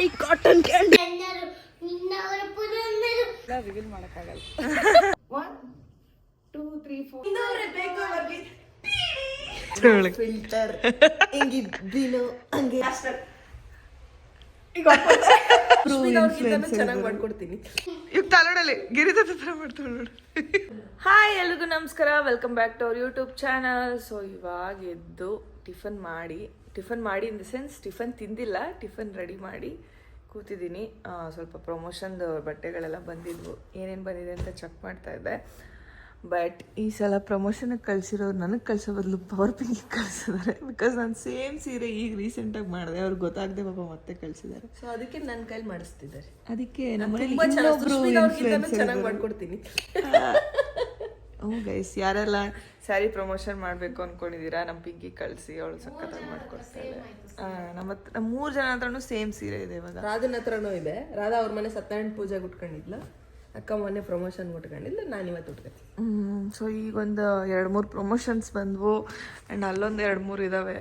ನೋಡಿ cotton candy reveal ಮಾಡಕ್ಕಾಗಲ್ಲ. 1 2 3 4 filter ಹೆಂಗಿದ್ದೀನೋ ಹಂಗೆ ಚೆನ್ನಾಗಿ ಮಾಡ್ಕೊಡ್ತೀನಿ. ಈಗ ತಲೋಡಲ್ಲಿ ಗಿರಿದ ಹತ್ರ ಮಾಡ್ತಾಳೆ ನೋಡು. ಹಾಯ್ ಎಲ್ರಿಗೂ ನಮಸ್ಕಾರ, welcome back to our YouTube channel. So ಇವಾಗ ಎದ್ದು ಟಿಫನ್ ಮಾಡಿ ಇನ್ ದ ಸೆನ್ಸ್ ಟಿಫನ್ ತಿಂದಿಲ್ಲ, ಟಿಫನ್ ರೆಡಿ ಮಾಡಿ ಕೂತಿದ್ದೀನಿ. ಸ್ವಲ್ಪ ಪ್ರಮೋಷನ್ದು ಬಟ್ಟೆಗಳೆಲ್ಲ ಬಂದಿದ್ವು, ಏನೇನು ಬಂದಿದೆ ಅಂತ ಚೆಕ್ ಮಾಡ್ತಾ ಇದ್ದೆ. ಬಟ್ ಈ ಸಲ ಪ್ರಮೋಷನ್ಗೆ ಕಳಿಸಿರೋರು ನನಗೆ ಕಳಿಸೋ ಬದಲು ಪವರ್ ಪಿಂಕಿಗೆ ಕಳಿಸಿದ್ದಾರೆ. ಬಿಕಾಸ್ ನಾನು ಸೇಮ್ ಸೀರೆ ಈಗ ರೀಸೆಂಟಾಗಿ ಮಾಡಿದೆ, ಅವ್ರಿಗೆ ಗೊತ್ತಾಗದೆ ಪಾಪ ಮತ್ತೆ ಕಳಿಸಿದ್ದಾರೆ. ಸೊ ಅದಕ್ಕೆ ನನ್ನ ಕೈಲಿ ಮಾಡಿಸ್ತಿದ್ದಾರೆ. ಅದಕ್ಕೆ ಚೆನ್ನಾಗಿ ಮಾಡ್ಕೊಡ್ತೀನಿ. ಹ್ಞೂ ಗೈಸ್, ಯಾರೆಲ್ಲ ಸ್ಯಾರಿ ಪ್ರಮೋಷನ್ ಮಾಡಬೇಕು ಅಂದ್ಕೊಂಡಿದ್ದೀರಾ ನಮ್ಮ ಪಿಂಕಿ ಕಳಿಸಿ, ಅವಳು ಸಖತ್ತಾಗಿ ಮಾಡ್ಕೊಡ್ತಾಳೆ. ನಮ್ಮ 3 ಜನ ಹತ್ರನೂ ಸೇಮ್ ಸೀರೆ ಇದೆ. ಇವಾಗ ರಾಧನ ಹತ್ರನೂ ಇದೆ. ರಾಧಾ ಅವ್ರ ಮನೆ ಸತ್ಯನಾರಾಯಣ ಪೂಜೆಗೆ ಉಟ್ಕೊಂಡಿದ್ಲ, ಅಕ್ಕ ಮೊನ್ನೆ ಪ್ರಮೋಷನ್ ಉಟ್ಕೊಂಡಿಲ್ಲ, ನಾನು ಇವತ್ತು ಉಟ್ಕೊತೀನಿ. ಸೊ ಈಗ ಒಂದು 2-3 ಪ್ರಮೋಷನ್ಸ್ ಬಂದವು ಆ್ಯಂಡ್ ಅಲ್ಲೊಂದು 2-3 ಇದ್ದಾವೆ,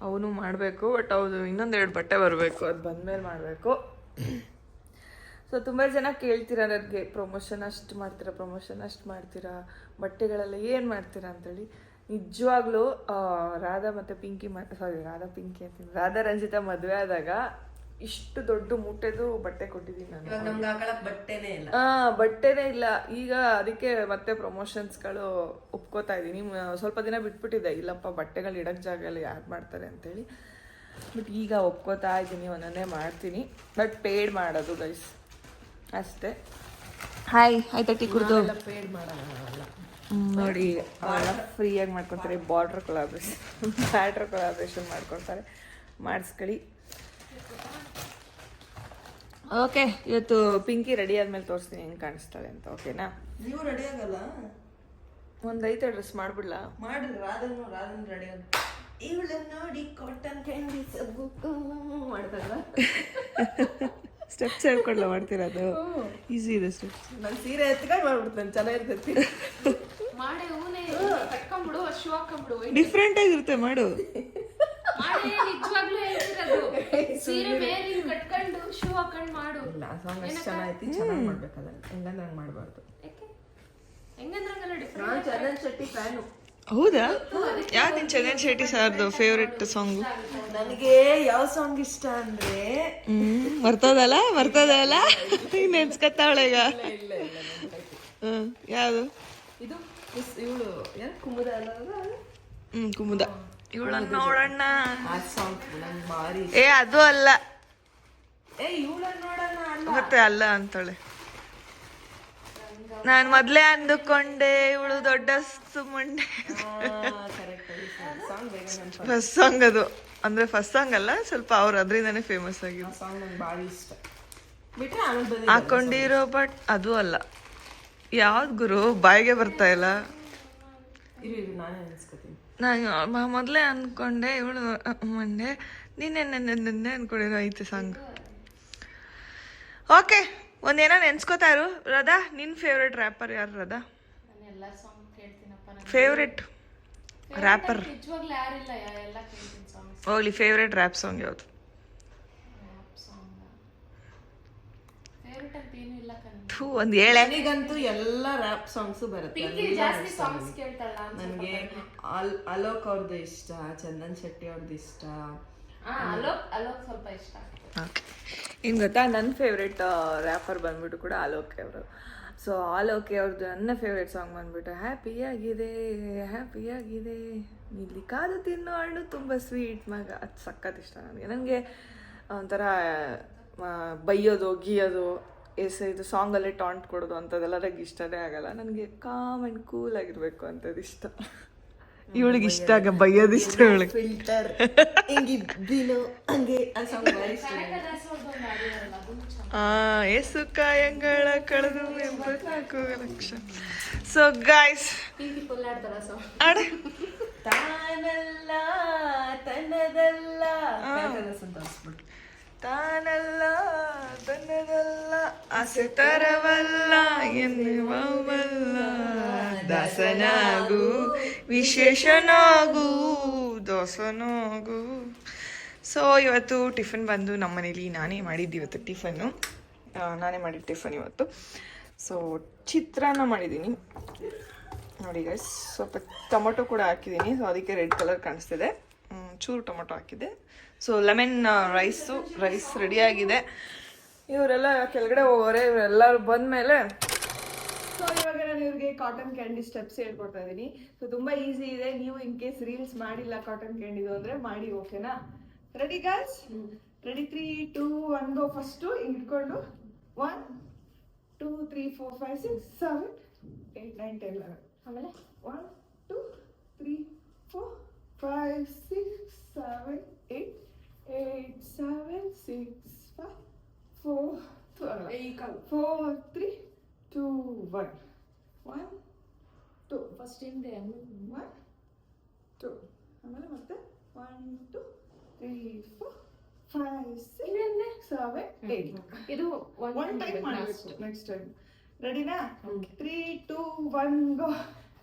ಅವನು ಮಾಡಬೇಕು. ಬಟ್ ಹೌದು, ಇನ್ನೊಂದು 2 ಬಟ್ಟೆ ಬರಬೇಕು, ಅದು ಬಂದಮೇಲೆ ಮಾಡಬೇಕು. ಸೊ ತುಂಬ ಜನ ಕೇಳ್ತೀರಾ ನನಗೆ, ಪ್ರಮೋಷನ್ ಅಷ್ಟು ಮಾಡ್ತೀರಾ ಬಟ್ಟೆಗಳೆಲ್ಲ ಏನು ಮಾಡ್ತೀರಾ ಅಂತೇಳಿ. ನಿಜವಾಗ್ಲೂ ರಾಧಾ ಮತ್ತು ಪಿಂಕಿ ರಾಧಾ ರಂಜಿತಾ ಮದುವೆ ಆದಾಗ ಇಷ್ಟು ದೊಡ್ಡ ಮೂಟೆದು ಬಟ್ಟೆ ಕೊಟ್ಟಿದ್ದೀನಿ ನಾನು. ಬಟ್ಟೆನೇ ಇಲ್ಲ. ಈಗ ಅದಕ್ಕೆ ಮತ್ತೆ ಪ್ರಮೋಷನ್ಸ್ಗಳು ಒಪ್ಕೋತಾ ಇದ್ದೀನಿ. ಸ್ವಲ್ಪ ದಿನ ಬಿಟ್ಬಿಟ್ಟಿದ್ದೆ, ಇಲ್ಲಪ್ಪ ಬಟ್ಟೆಗಳು ಇಡಕ್ಕೆ ಜಾಗ ಎಲ್ಲ ಯಾರು ಮಾಡ್ತಾರೆ ಅಂತೇಳಿ. ಬಟ್ ಈಗ ಒಪ್ಕೋತಾ ಇದ್ದೀನಿ, ಒಂದೊಂದೇ ಮಾಡ್ತೀನಿ. ಬಟ್ ಪೇಡ್ ಮಾಡೋದು ಗೈಸ್ ಅಷ್ಟೇ. ಆಯ್ತಾ ಟೀ ಕುಡ್ದು ಪೇಡ್ ಮಾಡೋಲ್ಲ ನೋಡಿ, ಅವೆಲ್ಲ ಫ್ರೀಯಾಗಿ ಮಾಡ್ಕೊತಾರೆ. ಬ್ಯಾಟ್ರ್ ಕೊಲಾಬ್ರೇಷನ್ ಮಾಡ್ಕೊತಾರೆ, ಮಾಡಿಸ್ಕೊಳ್ಳಿ. ಓಕೆ, ಇವತ್ತು ಪಿಂಕಿ ರೆಡಿ ಆದ್ಮೇಲೆ ತೋರಿಸ್ತೀನಿ ಹೆಂಗೆ ಕಾಣಿಸ್ತಾಳೆ ಅಂತ. ಓಕೆನಾ? ನೀವು ರೆಡಿ ಆಗಲ್ಲ? ಒಂದು ಐತೆ ಡ್ರೆಸ್ ಮಾಡ್ಬಿಡ್ಲಾ? ಮಾಡ್ರಿ. ರಾಧನ್ ರೆಡಿ ಆಗ ಇವಳ ನೋಡಿ ಕಾಟನ್ ಕ್ಯಾಂಡಿ ಮಾಡ್ತಾರಲ್ಲ, ಸ್ಟೆಪ್ಸ್ ಹೇಳ್ಕೊಡ್ಲ ಮಾಡ್ತಿರೋದು. ಈಸಿ ಇದೆ ಸ್ಟೆಪ್ಸ್. ನಾನು ಸೀರೆ ಎತ್ಕೊಂಡು ಮಾಡ್ಬಿಡ್ತೇನೆ, ಚೆನ್ನಾಗಿರ್ತೈತಿ. ಡಿಫ್ರೆಂಟ್ ಆಗಿರುತ್ತೆ, ಮಾಡು. ಚೆನ್ನಾಗಿ ಮಾಡ್ಬೇಕಲ್ಲ, ಹೆಂಗಂದ್ರೆ ಹಂಗೆ ಮಾಡಬಾರ್ದು. ನಾನು ಚಂದನ್ ಶೆಟ್ಟಿ ಫ್ಯಾನು. ಹೌದಾ? ಯಾವ್ದು ನಿನ್ ಚಂದನ್ ಶೆಟ್ಟಿ ಸರ್ದು ಫೇವ್ರೆಟ್ ಸಾಂಗು? ನನಗೆ ಯಾವ ಸಾಂಗ್ ಇಷ್ಟ ಅಂದ್ರೆ ಬರ್ತದಲ್ಲ ನೆನ್ಸ್ಕತ್ತಾವಳ ಈಗ. ಯಾವುದು? ಇದು ಇವಳು ಕುಮುದ ಅಲ್ಲ? ಕುಮುದ. ಇವಳನ್ನ ನೋಡಣ್ಣ ಆ ಸಾಂಗ್ ನಂಗೆ ಭಾರಿ. ಅದು ಅಲ್ಲ, ಇವಳನ್ನ ನೋಡೋಣ ಅಲ್ಲ, ಮತ್ತೆ ಅಲ್ಲ ಅಂತಾಳೆ. ನಾನು ಮೊದ್ಲೇ ಅಂದುಕೊಂಡೆ ಇವಳು ದೊಡ್ಡ ಸುಮ್ಮಂಡೆ. ಫಸ್ಟ್ ಸಾಂಗ್ ಅದು, ಅಂದ್ರೆ ಫಸ್ಟ್ ಸಾಂಗ್ ಅಲ್ಲ, ಸ್ವಲ್ಪ ಅವ್ರು ಅದರಿಂದಾನೇ ಫೇಮಸ್ ಆಗಿದ್ದು. ಸಾಂಗ್ ನಂಗೆ ಭಾರಿ ಇಷ್ಟ. ಹಾಕೊಂಡಿರೋ ಬಟ್ ಅದು ಅಲ್ಲ. ಯಾವ್ದು ಗುರು ಬಾಯಿಗೆ ಬರ್ತಾ ಇಲ್ಲ. ನಾನೇ ಅನ್ಸ್ಕೊತೀನಿ. ನಾನು ಮೊದಲೇ ಅಂದ್ಕೊಂಡೆ ಇವಳು ಮಂಡೆ, ನಿನ್ನೆ ಅನ್ಕೊಂಡಿರೋ ಐತೆ ಸಾಂಗ್. ಓಕೆ, ಒಂದೇನೋ ನೆನ್ಸ್ಕೋತಾ ಇರು. ರಾಧಾ, ನಿನ್ ಫೇವ್ರೆಟ್ ರ್ಯಾಪರ್ ಯಾರು? ರಾಧಾ ಫೇವ್ರೆಟ್ ರ್ಯಾಪರ್ ಹೋಗ್ಲಿ, ಫೇವ್ರೆಟ್ ರ್ಯಾಪ್ ಸಾಂಗ್ ಯಾವುದು? ಒಂದು ಹೇಳೆ. ನನಗಂತೂ ಎಲ್ಲ ರ್ಯಾಪ್ ಸಾಂಗ್ಸು ಬರುತ್ತೆ. ನನಗೆ ಅಲೋಕ್ ಅವ್ರದ್ದು ಇಷ್ಟ, ಚಂದನ್ ಶೆಟ್ಟಿ ಅವ್ರದ್ದು ಇಷ್ಟ. ಇನ್ನು ಗೊತ್ತಾ, ನನ್ನ ಫೇವ್ರೆಟ್ ರ್ಯಾಪರ್ ಬಂದ್ಬಿಟ್ಟು ಕೂಡ ಆಲೋಕೆ ಅವರು. ಸೊ ಆಲೋಕೆ ಅವ್ರದ್ದು ನನ್ನ ಫೇವ್ರೆಟ್ ಸಾಂಗ್ ಬಂದ್ಬಿಟ್ಟು ಹ್ಯಾಪಿಯಾಗಿದೆ ಇಲ್ಲಿ ಕಾದು ತಿನ್ನೋ ಹಣ್ಣು ತುಂಬ ಸ್ವೀಟ್ ಮಗ. ಅದು ಸಖತ್ ಇಷ್ಟ ನನಗೆ ಒಂಥರ ಬೈಯೋದು ಗೀಯೋದು ಇದು ಸಾಂಗಲ್ಲೇ ಟಾಂಟ್ ಕೊಡೋದು ಅಂಥದ್ದೆಲ್ಲ ನನಗೆ ಇಷ್ಟನೇ ಆಗಲ್ಲ. ನನಗೆ ಕಾಮ್ ಆ್ಯಂಡ್ ಕೂಲ್ ಆಗಿರ್ಬೇಕು ಅಂತದ್ದು ಇಷ್ಟ. ಇವಳಿಗೆ ಇಷ್ಟ ಆಗ ಬೈಯೋದು ಇಷ್ಟ. ಇವಳಿಗೆ ಫಿಲ್ಟರ್ ಹೆಂಗಿದ್ದೀನೋ ಹಂಗೆ ಆ ಸಾಂಗ್ ಭಾರಿ ಇಷ್ಟ. ಏಸು ಕಾಯಂಗಳ ಕಳೆದು 84 ಲಕ್ಷ. ಸೊ ಗೈಸ್, ಆಡ ತಾನಲ್ಲ ತನ್ನದಲ್ಲ ತಾನಲ್ಲ ತನ್ನದಲ್ಲ ಆಸೆ ತರವಲ್ಲ ಎನ್ನುವಲ್ಲ ದಾಸನಾಗು ವಿಶೇಷನಾಗು ದಾಸನಾಗು. ಸೊ ಸೊ ಇವತ್ತು ಟಿಫನ್ ಬಂದು ನಮ್ಮ ಮನೇಲಿ ನಾನೇ ಮಾಡಿದ್ದು ಇವತ್ತು ಟಿಫನ್ನು ನಾನೇ ಮಾಡಿದ ಟಿಫನ್ ಇವತ್ತು. ಸೊ ಚಿತ್ರಾನ್ನ ಮಾಡಿದ್ದೀನಿ ನೋಡಿ ಗೈಸ್. ಸ್ವಲ್ಪ ಟೊಮೊಟೊ ಕೂಡ ಹಾಕಿದ್ದೀನಿ, ಸೊ ಅದಕ್ಕೆ ರೆಡ್ ಕಲರ್ ಕಾಣಿಸ್ತಿದೆ. ಚೂರು ಟೊಮೊಟೊ ಹಾಕಿದೆ. ಸೊ ಲೆಮನ್ ರೈಸ್ ರೆಡಿಯಾಗಿದೆ. ಇವರೆಲ್ಲ ಕೆಳಗಡೆ ಹೋಗೋರೆ, ಇವರೆಲ್ಲರೂ ಬಂದಮೇಲೆ ಸೊ ಇವಾಗ ನಾನು ಇವ್ರಿಗೆ ಕಾಟನ್ ಕ್ಯಾಂಡಿ ಸ್ಟೆಪ್ಸ್ ಹೇಳ್ಕೊಡ್ತಾ ಇದ್ದೀನಿ. ಸೊ ತುಂಬ ಈಸಿ ಇದೆ. ನೀವು ಇನ್ ಕೇಸ್ ರೀಲ್ಸ್ ಮಾಡಿಲ್ಲ ಕಾಟನ್ ಕ್ಯಾಂಡಿದು ಅಂದರೆ ಮಾಡಿ, ಓಕೆನಾ? Ready guys? ರೆಡಿ 3, 2, 1 ಗೋ. ಫಸ್ಟು ಹಿಂಗೆ ಇಟ್ಕೊಂಡು 1, 2, 3, 4, 5, 6, 7, 8, 9, 10, 11. ಆಮೇಲೆ 1, 2, 3, 4, 5, 6, 7, 8, 7, 6, 5, 4, 4, 3, 2, 1. 1, 2. ಫಸ್ಟ್ ಹಿಂದೆ 1, 2. ಆಮೇಲೆ ಮತ್ತೆ 1, 2, 3, 4, 5, 6, 7, 8. ಇದು ಒನ್ ಟೈಮ್ ಮಾಡಬೇಕು. ನೆಕ್ಸ್ಟ್ ಟೈಮ್ ರೆಡಿನಾ? 3, 2, 1 ಗೋ.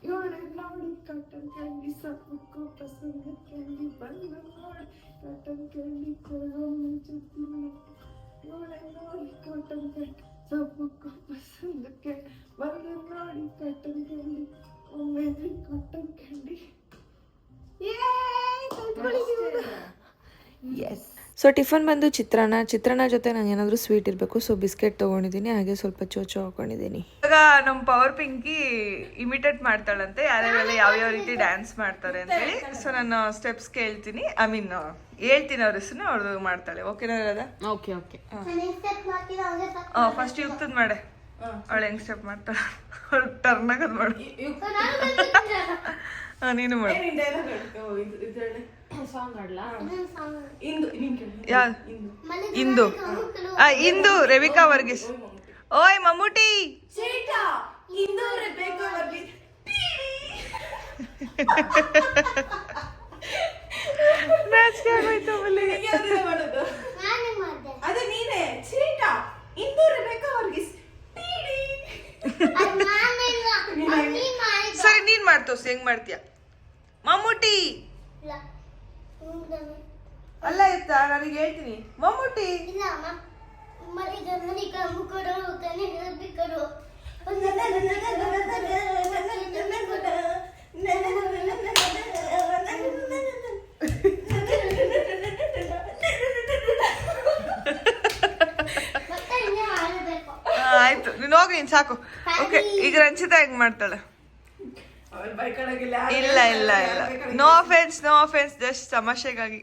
ಇವಳೆ ನೋಡಿ ಕಾಟನ್ ಕ್ಯಾಂಡಿ ಸಬ್ಬಕ್ಕೂ ಪಸಂದ ಕ್ಯಾಂಡಿ ಬಂದು ನೋಡಿ ಕಾಟನ್ ಕ್ಯಾಂಡಿ ಕೊಡೋ ಮುಂಚೆ ಇವಳೆ ನೋಡಿ ಕಾಟನ್ ಕ್ಯಾಂಡಿ ಸಬ್ಬಕ್ಕೂ ಪಸಂದ ಕ್ಯಾಂಡಿ ಬಂದು ನೋಡಿ ಕಾಟನ್ ಕ್ಯಾಂಡಿ ಒಮ್ಮೆ cotton candy. Yes. So tiffin ಬಂದು ಚಿತ್ರಾನ್ನ ಜೊತೆ ನಂಗೆ ಏನಾದರೂ ಸ್ವೀಟ್ ಇರಬೇಕು. ಸೊ ಬಿಸ್ಕೆಟ್ ತೊಗೊಂಡಿದ್ದೀನಿ, ಹಾಗೆ ಸ್ವಲ್ಪ ಚೋಚೋ ಹಾಕೊಂಡಿದ್ದೀನಿ. ಇವಾಗ ನಮ್ಮ ಪವರ್ ಪಿಂಕಿ ಇಮಿಟೇಟ್ ಮಾಡ್ತಾಳಂತೆ ಯಾರ್ಯಾರೆಲ್ಲ ಯಾವ್ಯಾವ ರೀತಿ ಡ್ಯಾನ್ಸ್ ಮಾಡ್ತಾರೆ ಅಂತೇಳಿ. ಸೊ ನಾನು ಸ್ಟೆಪ್ಸ್ ಕೇಳ್ತೀನಿ, ಹೇಳ್ತೀನಿ ಅವ್ರ ಹೆಸರು, ಅವ್ರದ್ದು ಮಾಡ್ತಾಳೆ. ಓಕೆನಾ ಇರೋದ? Okay okay. ಫಸ್ಟ್ ಯುಕ್ತದ ಮಾಡೆ, ಅವಳು ಹೆಂಗ್ ಸ್ಟೆಪ್ ಮಾಡ್ತಾಳ, ಅವ್ಳು ಟರ್ನ್ ಆಗೋದು ಮಾಡು. ನೀನು ಮಾಡು. ಇಂದು ರೆಬಿಕಾ ವರ್ಗೀಸ್. ಓಯ್ ಮಮ್ಮೂಟಿ. ನಾಚಿಕೆ ಆಗೋಯ್ತು ಆಮೇಲೆ. ಅದೇ ನೀನೇ ಚೀಟಾ ಇಂದು ರೆಬೆಕಾ ವರ್ಗೀಸ್. ಸರಿ ನೀನ್ ಮಾಡ್ತೋಸ್, ಹೆಂಗ್ ಮಾಡ್ತೀಯ ಮಮ್ಮೂಟಿ? ಅಲ್ಲ ಇತ್ತಾ, ನನಗೆ ಹೇಳ್ತೀನಿ ಮಮ್ಮೂಟಿ. ಆಯ್ತು, ನೀನು ಹೋಗಿ, ನೀನ್ ಸಾಕು. ಓಕೆ, ಈಗ ರಂಜಿತಾ ಹೆಂಗ್ ಮಾಡ್ತಾಳೆ? ಇಲ್ಲ ಇಲ್ಲ ಇಲ್ಲ, ನೋ ಅಫೆನ್ಸ್, ಜಸ್ಟ್ ತಮಾಷೆಗಾಗಿ.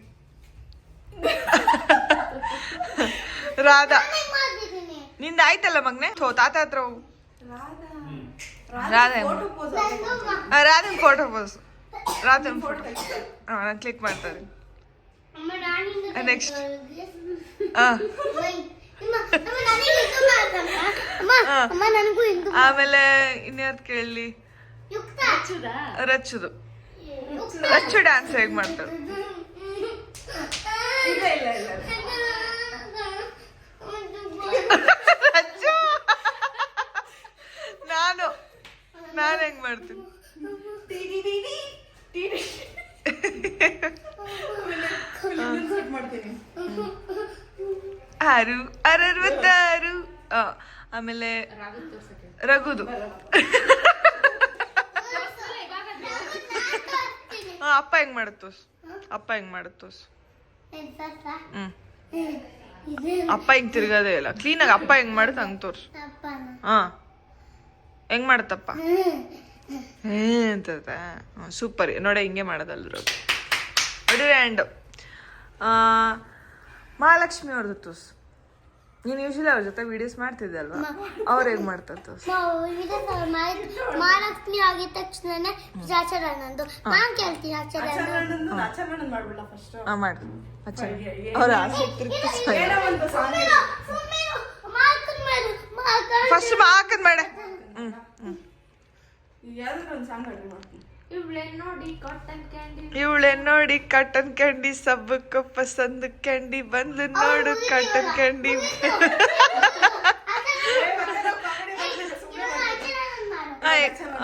ರಾಧಾ ನಿಂದ ಆಯ್ತಲ್ಲ ಮಗ್ನೆ. ತಾತ ಹತ್ರ ಹೋಗು. ರಾಧನ್ ಫೋಟೋ ಪೋಸ್. ರಾಧನ್ ಫೋಟೋ ನಾನು ಕ್ಲಿಕ್ ಮಾಡ್ತಾರೆ. ನೆಕ್ಸ್ಟ್ ಆಮೇಲೆ ಇನ್ಯಾವ್ದು ಕೇಳಲಿ? ರಚ್ಚು ಡ್ಯಾನ್ಸ್ ಹೇಗ್ ಮಾಡ್ತಾಳೆ? ನಾನು ಹೆಂಗ್ ಮಾಡ್ತೀನಿ? ಆರು 66. ಆಮೇಲೆ ರಘುದು. ಅಪ್ಪ ಹೆಂಗ್ ಮಾಡುತ್ತೋಸ್? ಅಪ್ಪ ಹಿಂಗ್ ತಿರ್ಗದೇ ಇಲ್ಲ, ಕ್ಲೀನಾಗಿ ಅಪ್ಪ ಹೆಂಗ್ ಮಾಡುತ್ತ ಹಂಗ್ ತೋರ್ಸು. ಹೆಂಗ್ ಮಾಡತ್ತಪ್ಪ? ಅಂತ ಸೂಪರ್ ನೋಡಿ, ಹಿಂಗೆ ಮಾಡೋದಲ್ರ. ಆ್ಯಂಡ್ ಮಹಾಲಕ್ಷ್ಮಿ ಅವ್ರದ್ದು ತೋರ್ಸು. ನೀನು ಯೂಶಲಿ ಅವ್ರ ಜೊತೆ ವಿಡಿಯೋಸ್ ಮಾಡ್ತಿದ್ದೆ ಅಲ್ವಾ, ಅವ್ರು ಹೇಗ್ ಮಾಡ್ತಾರೆ ತೋರ್ಸು. ಮಹಾಲಕ್ಷ್ಮಿ ಆಗಿದ ತಕ್ಷಣ ಆಚರಣಂದು ನಾನ್ ಕೇಳ್ತೀನಿ. ಮಾಡಿ ಅವ್ರ ಆಸೆ ಫಸ್ಟ್ ಮಾಕದ್ ಮಾಡ. ಇವಳೆ ನೋಡಿ ಕಾಟನ್ ಕ್ಯಾಂಡಿ ಸಬ್ಬಕ್ಕ ಪಸಂದ್ ಕ್ಯಾಂಡಿ ಬಂದು ನೋಡು ಕಾಟನ್ ಕ್ಯಾಂಡಿ.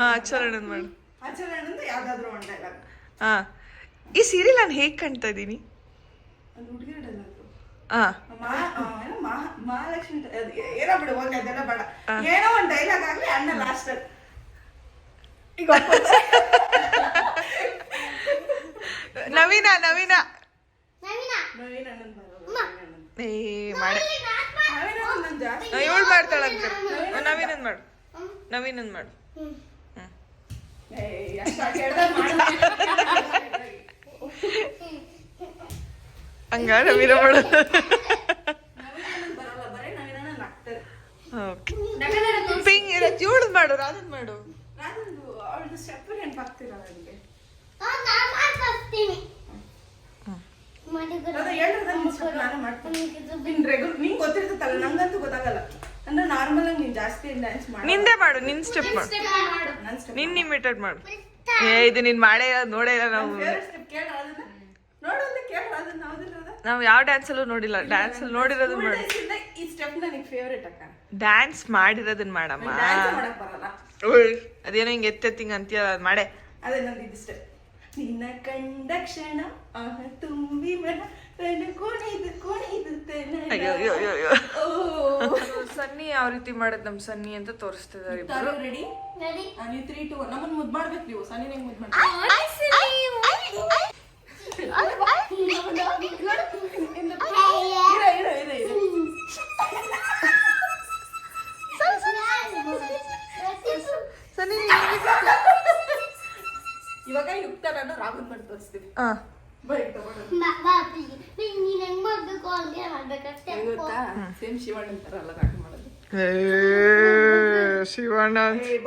ಆಚರಣೆ ಮಾಡು. ಈ ಸೀರಿಯಲ್ ನಾನು ಹೇಗ್ ಕಾಣ್ತಾ ಇದ್ದೀನಿ? ಮಹಾಲಕ್ಷ್ಮಿ ಏನೋ ಬಿಡು ಹೋಗಿ ಅದೆಲ್ಲ ಬೇಡ. ಏನೋ ಒಂದು ಡೈಲಾಗ್ ಆಗ್ಲಿ ಅಣ್ಣ ಲಾಸ್ಟ್ ಈಗ ನವೀನ ನವೀನ ನವೀನ್ ಅಣ್ಣನ್ ಏ ಮಾಡಿ ನನ್ ಜಾಸ್ತಿ ಇವಳು ಮಾಡ್ತಾಳಂತೆ. ನವೀನನ್ ಮಾಡು, ನವೀನನ್ ಮಾಡು. ಹಂಗ ನವೀನ ಮಾಡು. ಪಿಂಗ್ ಇವಳು ಮಾಡು, ರಾಧನ್ ಮಾಡು. ಅವಳದು ಸ್ಟೆಪ್ ನೆನಪಾಗ್ತಿಲ್ಲ ನನಗೆ. ನಿಂಗೆ ಗೊತ್ತಿರ್ತಲ್ಲ, ನಂಗಂತೂ ಗೊತ್ತಾಗಲ್ಲ. ಅಂದ್ರೆ ನಾರ್ಮಲ್ ಆಗಿ ನೀನ್ ಜಾಸ್ತಿ ಡ್ಯಾನ್ಸ್ ಮಾಡಿ. ನಿಂದೆ ಮಾಡು, ನಿನ್ ಸ್ಟೆಪ್ ಮಾಡು, ನಿನ್ ಇಮಿಟೇಟ್ ಮಾಡು. ಏ ಇದು ನೀನ್ ಮಾಡೇ ನೋಡೇ ಇಲ್ಲ ನಾವು. ನಾವು ಯಾವ ಡ್ಯಾನ್ಸ್ ಅಲ್ಲೂ ನೋಡಿಲ್ಲ. ಡ್ಯಾನ್ಸ್ ಅಲ್ಲಿ ನೋಡಿರೋದನ್ನ ಮಾಡು. ಈ ಸ್ಟೆಪ್ ನನಗೆ ಫೇವರೇಟ್ ಅಕ್ಕ. ಡ್ಯಾನ್ಸ್ ಮಾಡಿರೋದನ್ನ ಮಾಡಮ್ಮ. ಅದೇನೋ ಹಿಂಗೆ ಎತ್ತೆತ್ತಿಂಗ್ ಅಂತೀಯ, ಅದು ಮಾಡೇ. ಅದೇ ನಂದು ಇದು ಸ್ಟೆಪ್. ನಿನ್ನ ಕಂಡ ಕ್ಷಣ ಆಹ ತುಂಬಿ ಮನ ಕುಣಿದು ಕುಣಿದು ಸನ್ನಿ ಯಾವ ರೀತಿ ಮಾಡೋದು ನಮ್ ಸನ್ನಿ ಅಂತ ತೋರಿಸ್ತಿದ್ದಾರೆ ಇಬ್ರು. ರೆಡಿ? ನೀವು 3, 2 ನಮ್ಮನ್ನ ಮುದ್ದು ಮಾಡ್ಬೇಕು. ನೀವು ಸನ್ನಿ ನಂಗೆ ಮುದ್ದು ಮಾಡ್ಬೇಕು. ಇವಾಗ ಯುಕ್ತ ನಾನು ರಾಹುಲ್ ಮಾಡಿ ತೋರಿಸ್ತೀವಿ. ಸೇಮ್ ಶಿವಣ್ಣ ಅಂತಾರಲ್ಲ ರಾಹುಲ್ ಮಾಡೋದು. ಶಿವಣ್ಣ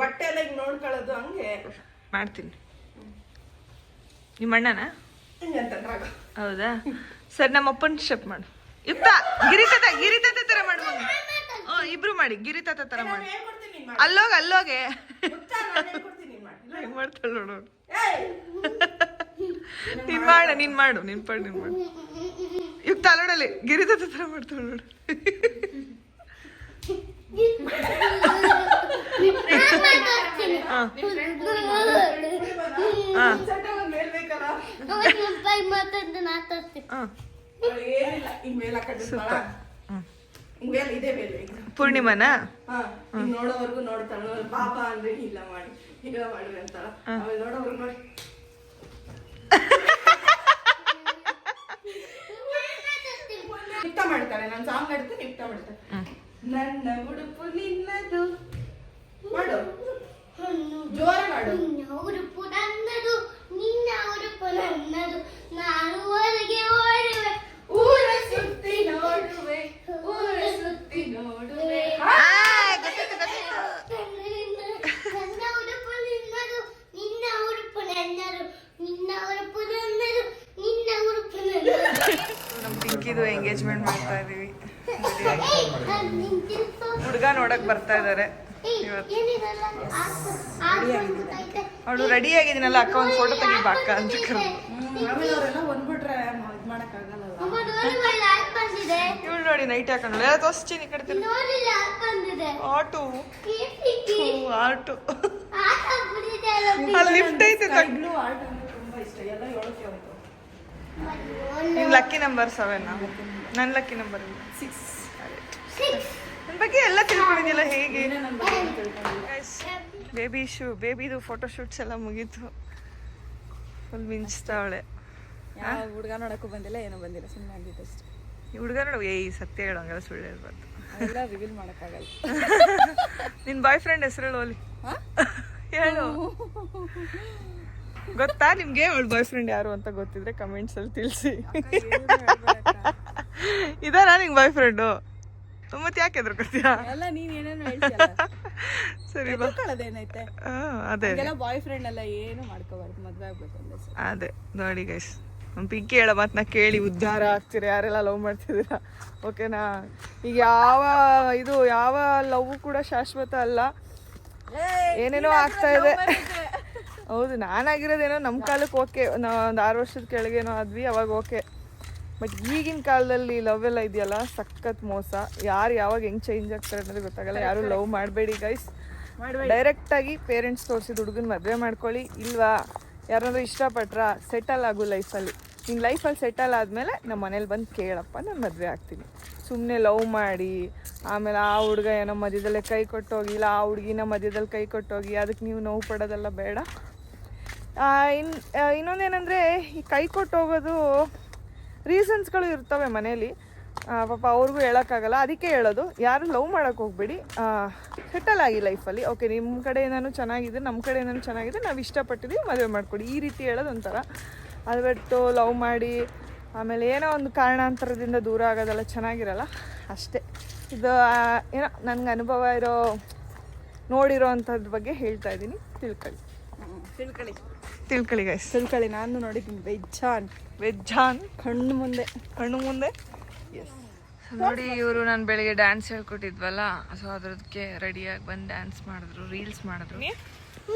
ಬಟ್ಟೆ ಎಲ್ಲ ಹಿಂಗ್ ನೋಡ್ಕೊಳ್ಳೋದು ಹಂಗೆ ಮಾಡ್ತೀನಿ. ನಿಮ್ಮ ಅಣ್ಣನ? ಅಂತ ಹೌದಾ? ಸರಿ, ನಮ್ಮ ಅಪ್ಪನ ಸ್ಟೆಪ್ ಮಾಡು. ಯುಕ್ತ ಗಿರಿತಾತ ತರ ಮಾಡು. ಇಬ್ರು ಮಾಡಿ, ಗಿರಿತಾತ ತರ ಮಾಡಿ. ಅಲ್ಲೋಗೆ ಮಾಡ್ತಾಳ ನೋಡು. ನೀನ್ ಮಾಡು ಯುಕ್ತ ಅಲ್ಲೋಡಲ್ಲಿ ಗಿರಿತಾತ ತರ ಮಾಡ್ತಾಳ ನೋಡು. ಪೂರ್ಣಿಮಾನ ನೋಡೋವರ್ಗು ನೋಡ್ತಾಳ. ಪಾಪ ಅಂದ್ರೆ ಇಲ್ಲ ಮಾಡಿ ಈಗ ಮಾಡಿ ಅಂತಾಳ. ನೋಡೋವರ್ಗು ನೋಡಿ ನಿಪ್ತ ಮಾಡ್ತಾರೆ. ನಾನು ಸಾಂಗ್ ಹಾಡ್ತೀನಿ, ನಿಪ್ತ ಮಾಡ್ತಾರೆ. ನನ್ನ ಉಡುಪು ನಿನ್ನದು ಮಾಡು, ಜೋರ ಮಾಡು. ಉಡುಪು ನನ್ನದು, ನಿನ್ನ ಉಡುಪು ನನ್ನದು, ನಾನು ಹೊರಗೆ ಓಡುವೆ, ಊರ ಸುತ್ತಿ ನೋಡುವೆ, ಊರ ಸುತ್ತಿ ನೋಡುವೆ. ನನ್ನ ಉಡುಪು ನಿನ್ನದು, ನಿನ್ನ ಉಡುಪು ನನ್ನದು, ನಿನ್ನ ಉಡುಪು ನನ್ನದು, ನಿನ್ನ ಉಡುಪು ನನ್ನದು. ನಮ್ ಪಿಂಕಿದು ಎಂಗೇಜ್ಮೆಂಟ್ ಮಾಡ್ತಾ ಇದೀವಿ. ಹುಡುಗ ನೋಡಕ್ ಬರ್ತಾ ಇದಾರೆ ಇವತ್ತು. ಅವಳು ರೆಡಿ ಆಗಿದ್ದೀನಲ್ಲ ಅಕ್ಕ, ಒಂದು ಫೋಟೋ ತೆಗಿಬಾ ಅಕ್ಕ ಅಂತ ಕರೆದು. ಇವಳು ನೋಡಿ ನೈಟ್ ಹಾಕೊಂಡು ಎಲ್ಲ ತೋರಿಸ್ತೀನಿ. ಈ ಕಡೆ ಆಟೋ ಆಟೋ ಅಲ್ಲಿ ಲಿಫ್ಟ್ ಐತೆ. ನಿಮ್ ಲಕ್ಕಿ ನಂಬರ್ 7. ನನ್ನ ಲಕ್ಕಿ ನಂಬರ್ 6. ನನ್ನ ಬಗ್ಗೆ ಎಲ್ಲ ತಿಳ್ಕೊಂಡಿದ್ದಿಲ್ಲ ಹೇಗೆ. ಬೇಬಿದು ಫೋಟೋ ಶೂಟ್ಸ್ ಎಲ್ಲ ಮುಗೀತು. ಫುಲ್ ಮಿಂಚ್ತಾವಳೆ. ಹುಡುಗ ನೋಡಕ್ಕೂ ಬಂದಿಲ್ಲ, ಏನೂ ಬಂದಿಲ್ಲ, ಸುಮ್ಮನೆ ಆಗಿತ್ತು ಅಷ್ಟೇ. ಈ ಹುಡುಗ ನೋಡು, ಸತ್ಯ ಹೇಳು, ಹಂಗೆಲ್ಲ ಸುಳ್ಳು ಹೇಳ್ಬಾರ್ದು. ಎಲ್ಲ ರಿವೀಲ್ ಮಾಡೋಕ್ಕಾಗಲ್ಲ. ನಿನ್ನ ಬಾಯ್ ಫ್ರೆಂಡ್ ಹೆಸರು ಹೇಳು. ಹೇಳು. ಗೊತ್ತಾ ನಿಮ್ಗೆ ಅವಳ ಬಾಯ್ ಫ್ರೆಂಡ್ ಯಾರು ಅಂತ ಗೊತ್ತಿದ್ರೆ ಕಮೆಂಟ್ಸ್ ಅಲ್ಲಿ ತಿಳಿಸಿ. ಇದಾರಾ ನಿಂಗೆ ಬಾಯ್ ಫ್ರೆಂಡು? ಮತ್ತೆ ಯಾಕೆ ಎದ್ರಕೊತೀಯಾ? ಎಲ್ಲ ನೀನ್ ಏನೇನು ಹೇಳ್ತೀಯಲ್ಲ. ಸರಿ ಬಾ. ಏನೈತೆ ಅದೇ ಬಾಯ್ ಫ್ರೆಂಡ್ ಎಲ್ಲ ಏನು ಮಾಡ್ಕೋಬಾರ್ದು, ಮದ್ವೆ ಆಗ್ಬೇಕು ಅಂದ್ರೆ. ಅದೇ ನೋಡಿ ಗೈಸ್, ನಮ್ಮ ಪಿಂಕಿ ಹೇಳೋ ಮಾತನ್ನ ಕೇಳಿ ಉದ್ಧಾರ ಆಗ್ತೀರಾ ಯಾರೆಲ್ಲ ಲವ್ ಮಾಡ್ತಿದ್ದೀರಾ, ಓಕೆನಾ? ಈಗ ಯಾವ ಲವ್ ಕೂಡ ಶಾಶ್ವತ ಅಲ್ಲ, ಏನೇನೋ ಆಗ್ತಾ ಇದೆ. ಹೌದು, ನಾನಾಗಿರೋದೇನೋ ನಮ್ಮ ಕಾಲಕ್ಕೆ ಓಕೆ, ನಾವು ಒಂದು 6 ವರ್ಷದ ಕೆಳಗೇನೋ ಆದ್ವಿ, ಅವಾಗ ಓಕೆ. ಬಟ್ ಈಗಿನ ಕಾಲದಲ್ಲಿ ಲವ್ ಎಲ್ಲ ಇದೆಯಲ್ಲ, ಸಖತ್ ಮೋಸ. ಯಾರು ಯಾವಾಗ ಹೆಂಗೆ ಚೇಂಜ್ ಆಗ್ತಾರೆ ಅನ್ನೋದು ಗೊತ್ತಾಗಲ್ಲ. ಯಾರು ಲವ್ ಮಾಡಬೇಡಿ ಗೈಸ್. ಡೈರೆಕ್ಟಾಗಿ ಪೇರೆಂಟ್ಸ್ ತೋರಿಸಿದ ಹುಡುಗನ ಮದುವೆ ಮಾಡ್ಕೊಳ್ಳಿ. ಇಲ್ವಾ ಯಾರಾದ್ರೂ ಇಷ್ಟಪಟ್ರಾ ಸೆಟಲ್ ಆಗು ಲೈಫಲ್ಲಿ. ನಿನ್ನ ಲೈಫಲ್ಲಿ ಸೆಟಲ್ ಆದಮೇಲೆ ನಮ್ಮ ಮನೇಲಿ ಬಂದು ಕೇಳಪ್ಪ ನಾನು ಮದುವೆ ಆಗ್ತೀನಿ. ಸುಮ್ಮನೆ ಲವ್ ಮಾಡಿ ಆಮೇಲೆ ಆ ಹುಡುಗ ಏನೋ ಮಧ್ಯದಲ್ಲೇ ಕೈ ಕೊಟ್ಟೋಗಿ ಇಲ್ಲ ಆ ಹುಡುಗಿನ ಮಧ್ಯದಲ್ಲಿ ಕೈ ಕೊಟ್ಟೋಗಿ ಅದಕ್ಕೆ ನೀವು ನೋವು ಪಡೋದೆಲ್ಲ ಬೇಡ. ಇನ್ನೊಂದೇನೆಂದರೆ ಈ ಕೈ ಕೊಟ್ಟೋಗೋದು ರೀಸನ್ಸ್ಗಳು ಇರ್ತವೆ ಮನೇಲಿ, ಪಾಪ ಅವ್ರಿಗೂ ಹೇಳೋಕ್ಕಾಗಲ್ಲ. ಅದಕ್ಕೆ ಹೇಳೋದು, ಯಾರು ಲವ್ ಮಾಡೋಕ್ಕೆ ಹೋಗ್ಬೇಡಿ, ಸೆಟಲ್ ಆಗಿ ಲೈಫಲ್ಲಿ. ಓಕೆ, ನಿಮ್ಮ ಕಡೆಯಿಂದನೂ ಚೆನ್ನಾಗಿದೆ, ನಮ್ಮ ಕಡೆಯಿಂದನೂ ಚೆನ್ನಾಗಿದೆ, ನಾವು ಇಷ್ಟಪಟ್ಟಿದ್ದೀವಿ, ಮದುವೆ ಮಾಡಿಕೊಡಿ, ಈ ರೀತಿ ಹೇಳೋದು ಒಂಥರ. ಅದು ಬಿಟ್ಟು ಲವ್ ಮಾಡಿ ಆಮೇಲೆ ಏನೋ ಒಂದು ಕಾರಣಾಂತರದಿಂದ ದೂರ ಆಗೋದೆಲ್ಲ ಚೆನ್ನಾಗಿರಲ್ಲ ಅಷ್ಟೇ. ಇದು ಏನೋ ನನಗೆ ಅನುಭವ ನೋಡಿರೋ ಅಂಥದ್ರ ಬಗ್ಗೆ ಹೇಳ್ತಾ ಇದ್ದೀನಿ. ತಿಳ್ಕೊಳ್ಳಿ ಗೈಸ್, ತಿಳ್ಕೊಳ್ಳಿ. ನಾನು ನೋಡಿದ್ದೀನಿ ವೆಜ್ಜಾನ್ ಕಣ್ಣು ಮುಂದೆ ಎಸ್. ನೋಡಿ, ಇವರು ನಾನು ಬೆಳಿಗ್ಗೆ ಡ್ಯಾನ್ಸ್ ಹೇಳ್ಕೊಟ್ಟಿದ್ವಲ್ಲ, ಸೊ ಅದ್ರದಕ್ಕೆ ರೆಡಿಯಾಗಿ ಬಂದು ಡ್ಯಾನ್ಸ್ ಮಾಡಿದ್ರು, ರೀಲ್ಸ್ ಮಾಡಿದ್ರು.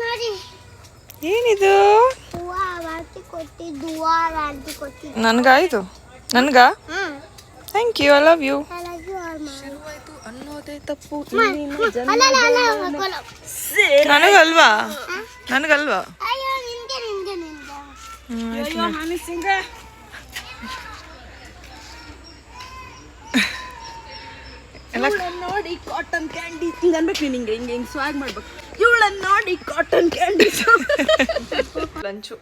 ನೋಡಿ ಏನಿದು? ನನಗಾಯ್ತು. ನನಗ thank you, I love you. ಶುರುವಾಯ್ತು ಅನ್ನೋದೇ ತಪ್ಪು, ನನಗಲ್ವಾ? ನೋಡಿ ಕಾಟನ್ ಕ್ಯಾಂಡಿ ಹಿಂಗೆ ಅನ್ಬೇಕು ನೀನು, ಹಿಂಗೆ ಸ್ವಾಗ್ ಮಾಡ್ಬೇಕು. ಇವಳನ್ನ ನೋಡಿ ಕಾಟನ್ ಕ್ಯಾಂಡಿ. ಲಂಚು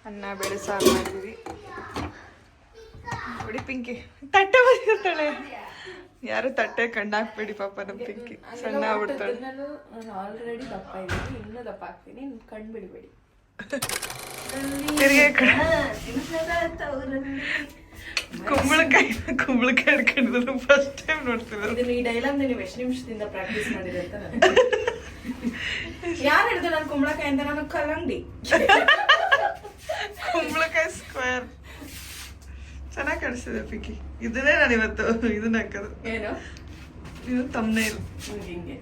ಅನ್ನ ಬೇಳೆ ಸಾರು ಮಾಡಿದ್ವಿ. ನೋಡಿ ಪಿಂಕಿ ತಟ್ಟೆ ಬಂದಿರ್ತಾಳೆ. ಯಾರು ತಟ್ಟೆ ಕಣ್ಣಾಕ್ಬೇಡಿ ಪಾಪ ನಮ್ಮ ಪಿಂಕಿ ಸಣ್ಣ ಆಗ್ಬಿಡ್ತಾಳೆ. ನಾನು ಆಲ್ರೆಡಿ ದಪ್ಪ ಇದ್ದೀನಿ, ಇನ್ನೂ ದಪ್ಪ ಆಗ್ತೀನಿ, ಕಣ್ಣು ಬಿಡಬೇಡಿ. ಕುಂಬಳಕಾಯಿ ಹಿಡ್ಕೊಂಡಿದ್ರು ಫಸ್ಟ್ ಟೈಮ್ ನೋಡ್ತಿದ್ರು. ಈ ಡೈಲಾಗ್ ನೀವು ಎಷ್ಟು ನಿಮಿಷದಿಂದ ಪ್ರಾಕ್ಟೀಸ್ ಮಾಡಿದೆ ಅಂತ ಯಾರು ಹೇಳಿದ್ರು? ನಾನು ಕುಂಬಳಕಾಯಿ ಅಂತ, ನಾನು ಕಲ್ಲಂಗಡಿ. ಕುಂಬಳಕಾಯಿ ಸ್ಕ್ವೇರ್ ಚೆನ್ನಾಗಿ ಕಾಣಿಸ್ತಿದೆ ಪಿಕ್ಕಿ. ಇದನ್ನೇ ನಾನು ಇವತ್ತು ಇದನ್ನ ಹಾಕೋದು. ಏನು ಇದು ತಮ್ನೇಲ್ ಹಿಂಗೆ.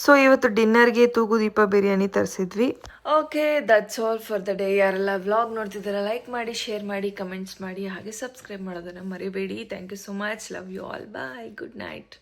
ಸೊ ಇವತ್ತು ಡಿನ್ನರ್ಗೆ ತೂಗುದೀಪ ಬಿರಿಯಾನಿ ತರಿಸಿದ್ವಿ. Okay, that's all for the day. ಯಾರೆಲ್ಲ ವ್ಲಾಗ್ ನೋಡ್ತಿದ್ದಾರೆ ಲೈಕ್ ಮಾಡಿ, ಶೇರ್ ಮಾಡಿ, ಕಮೆಂಟ್ಸ್ ಮಾಡಿ, ಹಾಗೆ ಸಬ್ಸ್ಕ್ರೈಬ್ ಮಾಡೋದನ್ನು ಮರಿಬೇಡಿ. Thank you so much. Love you all. Bye. Good night.